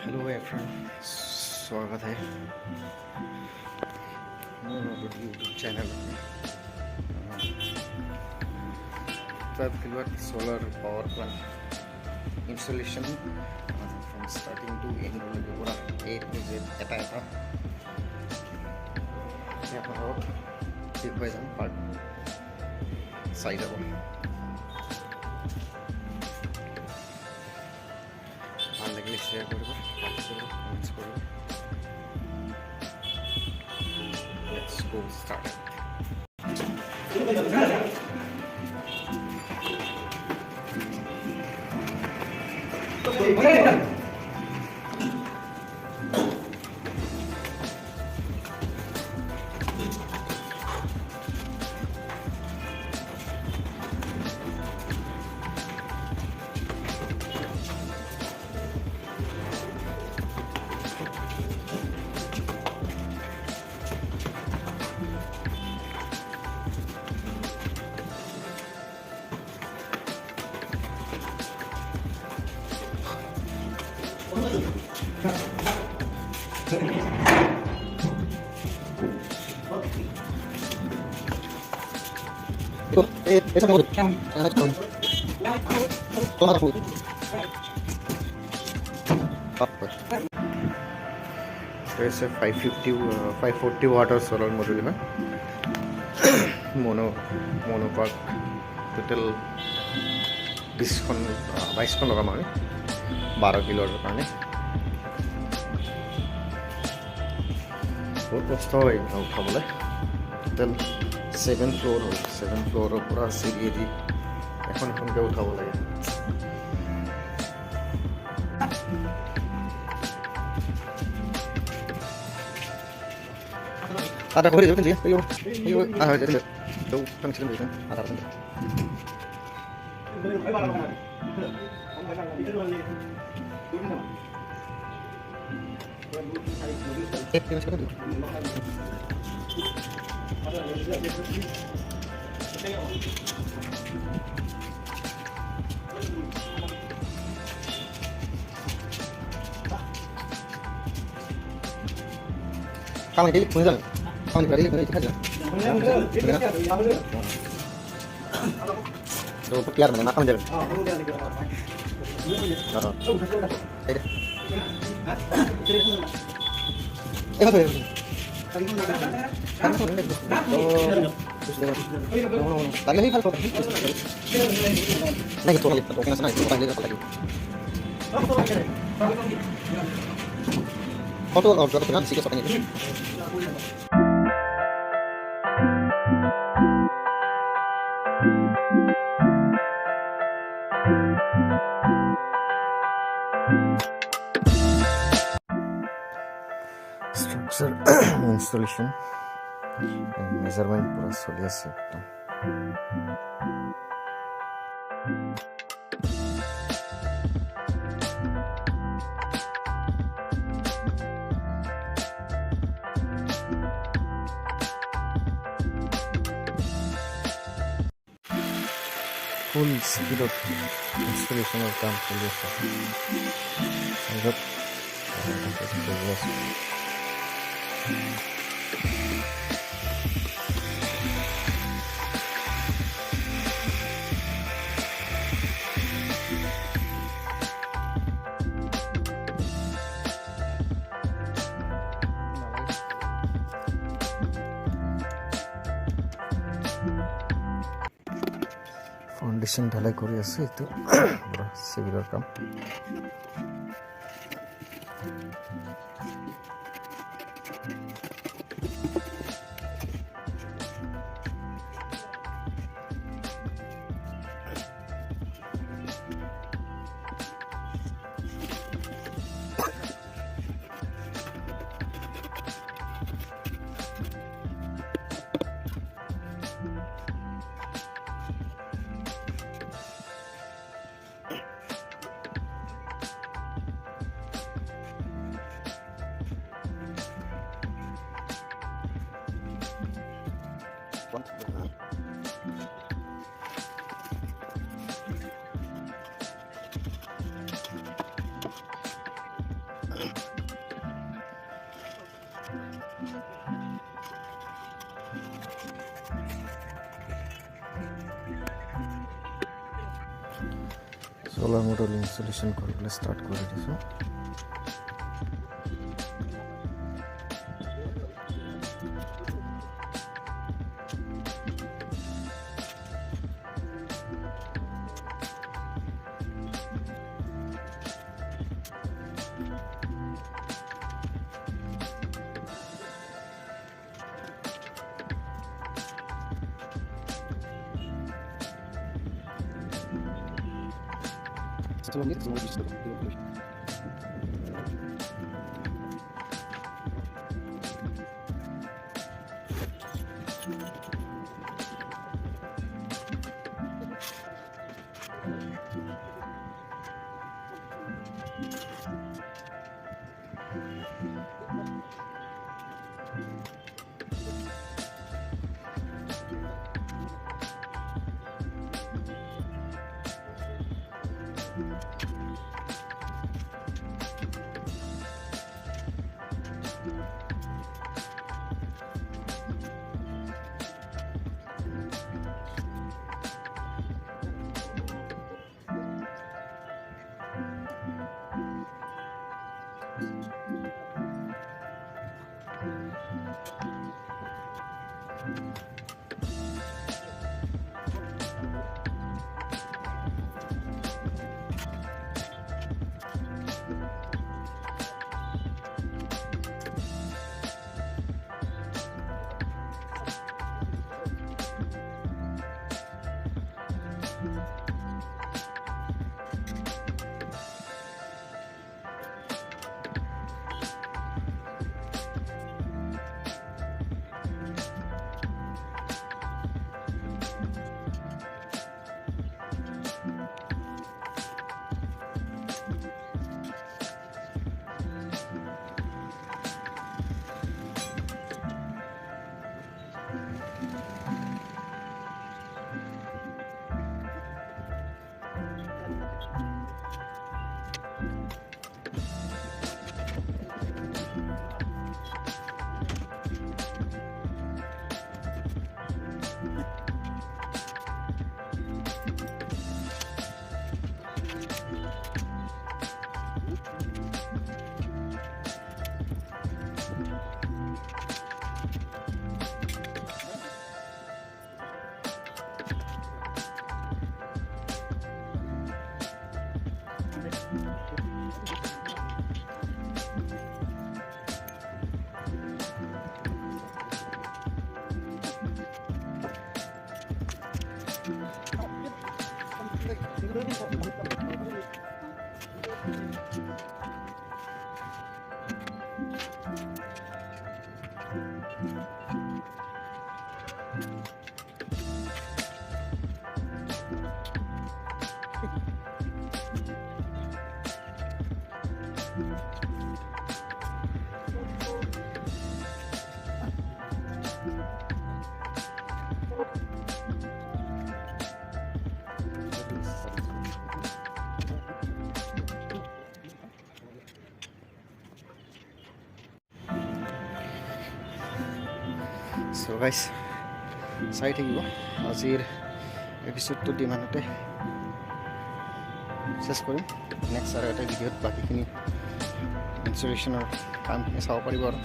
Hello everyone, स्वागत है मेरे यूट्यूब चैनल में। 12 kilowatt solar power plant installation from starting to end पूरा A to Z এটা আপনারা ঠিক হয়ে যান পার্ট সাইড যাব। ভালো লাগলে শেয়ার করবো, লাইক করবো, কমেন্টস করবো। Let's go start. Esa me gusta. Toma la foto. It's a 540 watt solar module में मोनोपाक टोटल 22 लगा माने 12 किलो কাৰণে বহুত কষ্ট হয় উঠাবলৈ। টোটেল 7 ফ্লোৰ হয়, 7 ফ্লোৰৰ পৰা চিৰি দি এখনকৈ উঠাব লাগে। Ada kau dia kan dia. Ayo. Jadi. Tuh, kan sini bisa. Ada. Masih ada. Kamu ini punya tak? Kamu ini punya tak? Tuh, biar mana makan jalan. Apa tu? Tadi lagi kalau naik tu kali, okey nasi naik, tadi lagi. Foto और जगह पे सीखे सकते हैं। Structure installation and measurement पूरा सोलिया से एकदम। Full speed of installation of काम चलिए संगत ফাউন্ডেশন ঢালাই করে আছে তো পুরো সিভিলের কাম। solar module installation কৰিবলৈ start কৰি দিছো So guys, চাই থাকিব আজিৰ এপিসোডটো দিমানতে শেষ কৰিম নেক্সট আৰু এটা ভিডিঅ'ত বাকিখিনি ইনষ্টলেশ্যনৰ কামখিনি চাব পাৰিব আৰু